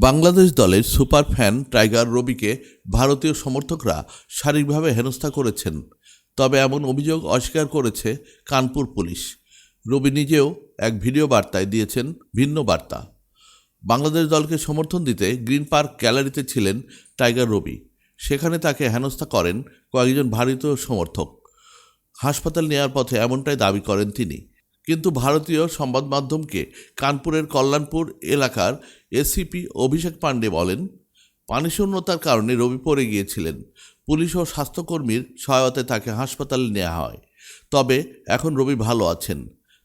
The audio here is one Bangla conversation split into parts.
বাংলাদেশ দলের সুপার ফ্যান টাইগার রবিকে ভারতীয় সমর্থকরা শারীরিকভাবে হেনস্থা করেছেন। তবে এমন অভিযোগ অস্বীকার করেছে কানপুর পুলিশ। রবি নিজেও এক ভিডিও বার্তায় দিয়েছেন ভিন্ন বার্তা। বাংলাদেশ দলকে সমর্থন দিতে গ্রিন পার্ক গ্যালারিতে ছিলেন টাইগার রবি। সেখানে তাকে হেনস্থা করেন কয়েকজন ভারতীয় সমর্থক। হাসপাতাল নেওয়ার পথে এমনটাই দাবি করেন তিনি। কিন্তু ভারতীয় সংবাদ মাধ্যমকে কানপুরের কল্যাণপুর এলাকার এসিপি অভিষেক পাণ্ডে বলেন, পানিশূন্যতার কারণে রবি পড়ে গিয়েছিলেন। পুলিশ ও স্বাস্থ্যকর্মীর সহায়তায় তাকে হাসপাতালে নেওয়া হয়। তবে এখন রবি ভালো আছেন।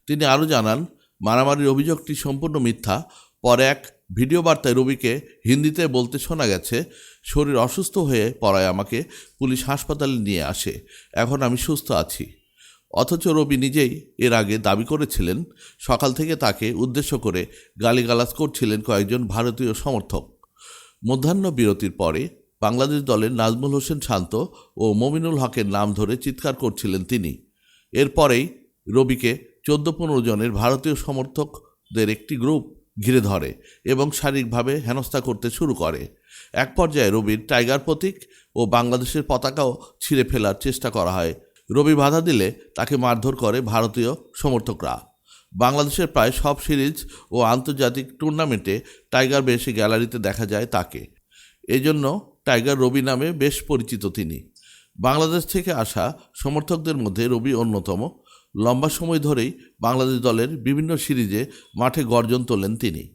তিনি আরও জানান, মারামারির অভিযোগটি সম্পূর্ণ মিথ্যা। পরে এক ভিডিও বার্তায় রবিকে হিন্দিতে বলতে শোনা গেছে, শরীর অসুস্থ হয়ে পড়ায় আমাকে পুলিশ হাসপাতালে নিয়ে আসে। এখন আমি সুস্থ আছি। অথচ রবি নিজেই এর আগে দাবি করেছিলেন, সকাল থেকে তাকে উদ্দেশ্য করে গালিগালাজ করছিলেন কয়েকজন ভারতীয় সমর্থক। মধ্যাহ্ন বিরতির পরে বাংলাদেশ দলের নাজমুল হোসেন শান্ত ও মমিনুল হকের নাম ধরে চিৎকার করছিলেন তিনি। এরপরেই রবিকে 14-15 জনের ভারতীয় সমর্থকদের একটি গ্রুপ ঘিরে ধরে এবং শারীরিকভাবে হেনস্থা করতে শুরু করে। এক পর্যায়ে রবির টাইগার প্রতীক ও বাংলাদেশের পতাকাও ছিঁড়ে ফেলার চেষ্টা করা হয়। রবি বাধা দিলে তাকে মারধর করে ভারতীয় সমর্থকরা। বাংলাদেশের প্রায় সব সিরিজ ও আন্তর্জাতিক টুর্নামেন্টে টাইগার বেশি গ্যালারিতে দেখা যায় তাকে। এজন্য টাইগার রবি নামে বেশ পরিচিত তিনি। বাংলাদেশ থেকে আসা সমর্থকদের মধ্যে রবি অন্যতম। লম্বা সময় ধরেই বাংলাদেশ দলের বিভিন্ন সিরিজে মাঠে গর্জন তোলেন তিনি।